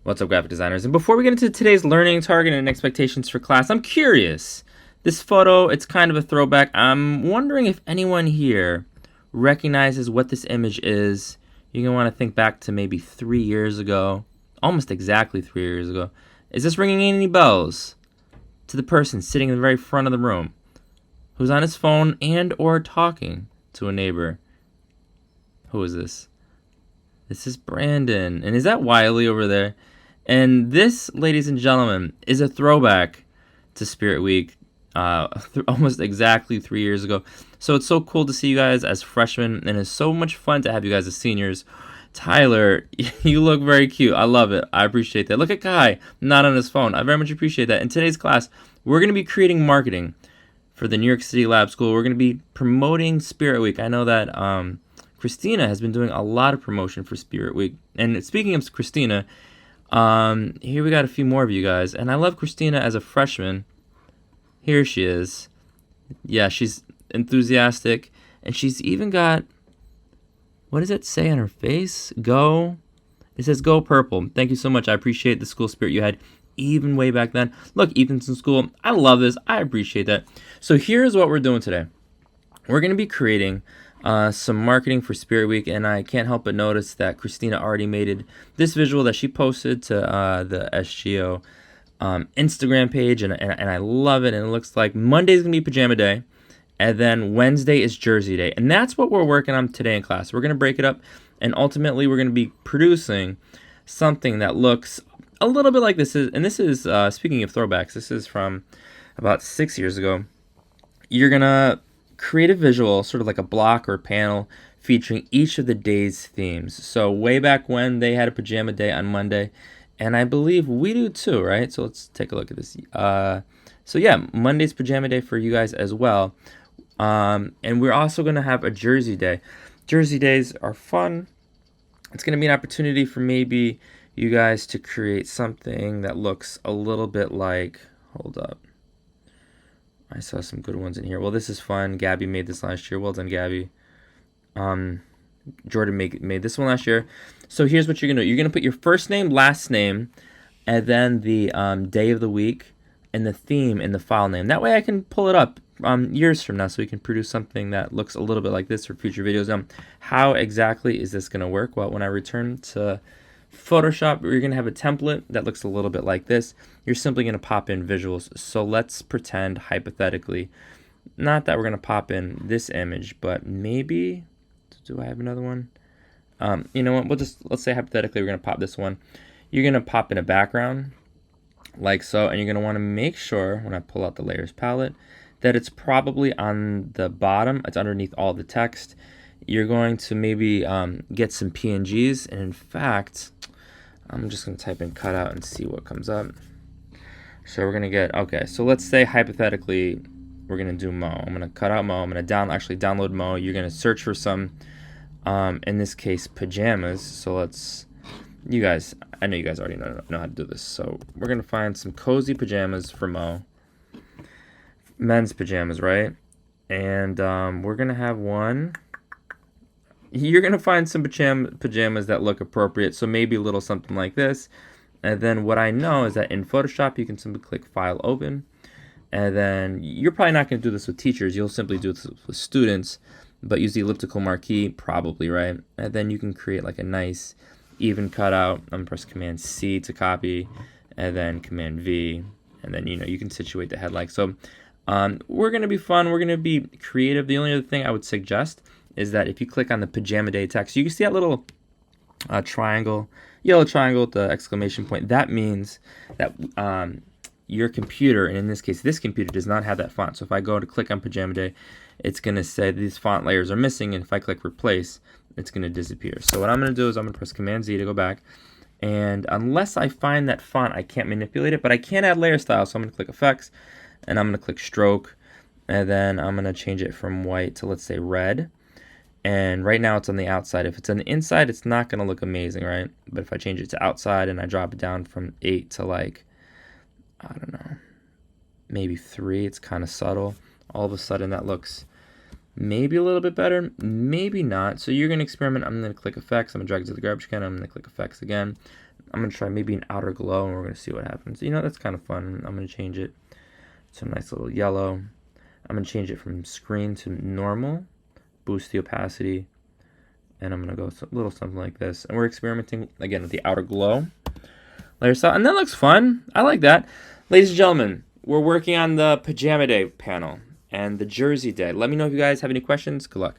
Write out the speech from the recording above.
What's up, graphic designers? And before we get into today's learning target and expectations for class, I'm curious. This photo, it's kind of a throwback. I'm wondering if anyone here recognizes what this image is. You're going to want to think back to maybe 3 years ago, almost exactly 3 years ago. Is this ringing any bells to the person sitting in the very front of the room who's on his phone and or talking to a neighbor? Who is this? This is Brandon. And is that Wiley over there? And this, ladies and gentlemen, is a throwback to Spirit Week, almost exactly 3 years ago. So it's so cool to see you guys as freshmen, and it's so much fun to have you guys as seniors. Tyler, you look very cute. I love it. I appreciate that. Look at Kai, not on his phone. I very much appreciate that. In today's class, we're going to be creating marketing for the New York City Lab School. We're going to be promoting Spirit Week. I know that Christina has been doing a lot of promotion for Spirit Week. And speaking of Christina, here we got a few more of you guys, and I love Christina as a freshman. Here she is. Yeah, she's enthusiastic, and she's even got, what does it say on her face? Go. It says Go Purple. Thank you so much. I appreciate the school spirit you had even way back then. Look, Ethan's in school. I love this. I appreciate that. So here's what we're doing today. We're going to be creating some marketing for Spirit Week, and I can't help but notice that Christina already made this visual that she posted to the SGO Instagram page, and I love it. And it looks like Monday's gonna be pajama day, and then Wednesday is jersey day, and that's what we're working on today in class. We're gonna break it up, and ultimately we're gonna be producing something that looks a little bit like this. This is speaking of throwbacks, this is from about 6 years ago. You're gonna create a visual, sort of like a block or a panel, featuring each of the day's themes. So way back when, they had a pajama day on Monday, and I believe we do too, right? So let's take a look at this. So yeah, Monday's pajama day for you guys as well. And we're also going to have a jersey day. Jersey days are fun. It's going to be an opportunity for maybe you guys to create something that looks a little bit like, hold up, I saw some good ones in here. Well, this is fun. Gabby made this last year. Well done, Gabby. Jordan made this one last year. So here's what you're going to do. You're going to put your first name, last name, and then the day of the week and the theme in the file name. That way I can pull it up years from now so we can produce something that looks a little bit like this for future videos. How exactly is this going to work? Well, when I return to Photoshop, you're going to have a template that looks a little bit like this. You're simply going to pop in visuals. So let's pretend hypothetically, not that we're going to pop in this image, but maybe, do I have another one? You know what, let's say hypothetically we're going to pop this one. You're going to pop in a background like so, and you're going to want to make sure when I pull out the layers palette that it's probably on the bottom. It's underneath all the text. You're going to maybe get some PNGs, and in fact, I'm just going to type in cutout and see what comes up. So we're going to get, okay, so let's say hypothetically we're going to do Mo. I'm going to cut out Mo. I'm going to download Mo. You're going to search for some, in this case, pajamas. So you guys, I know you guys already know how to do this. So we're going to find some cozy pajamas for Mo. Men's pajamas, right? And we're going to have one. You're going to find some pajamas that look appropriate, so maybe a little something like this. And then what I know is that in Photoshop, you can simply click File, Open. And then you're probably not going to do this with teachers. You'll simply do this with students, but use the elliptical marquee, probably, right? And then you can create like a nice even cutout. I'm going to press Command C to copy, and then Command V. And then, you can situate the head like so. We're going to be fun. We're going to be creative. The only other thing I would suggest is that if you click on the pajama day text, you can see that little triangle, yellow triangle with the exclamation point. That means that your computer, and in this case, this computer does not have that font. So if I go to click on pajama day, it's going to say these font layers are missing. And if I click replace, it's going to disappear. So what I'm going to do is I'm going to press Command Z to go back. And unless I find that font, I can't manipulate it, but I can add layer style. So I'm going to click effects, and I'm going to click stroke, and then I'm going to change it from white to, let's say, red. And right now it's on the outside. If it's on the inside, it's not going to look amazing, right? But if I change it to outside and I drop it down from 8 to like, I don't know, maybe 3, it's kind of subtle. All of a sudden that looks maybe a little bit better, maybe not. So you're going to experiment. I'm going to click effects. I'm going to drag it to the garbage can. I'm going to click effects again. I'm going to try maybe an outer glow, and we're going to see what happens. You know, that's kind of fun. I'm going to change it to a nice little yellow. I'm going to change it from screen to normal, boost the opacity, and I'm going to go a little something like this. And we're experimenting, again, with the outer glow. Layer style, and that looks fun. I like that. Ladies and gentlemen, we're working on the Pajama Day panel and the Jersey Day. Let me know if you guys have any questions. Good luck.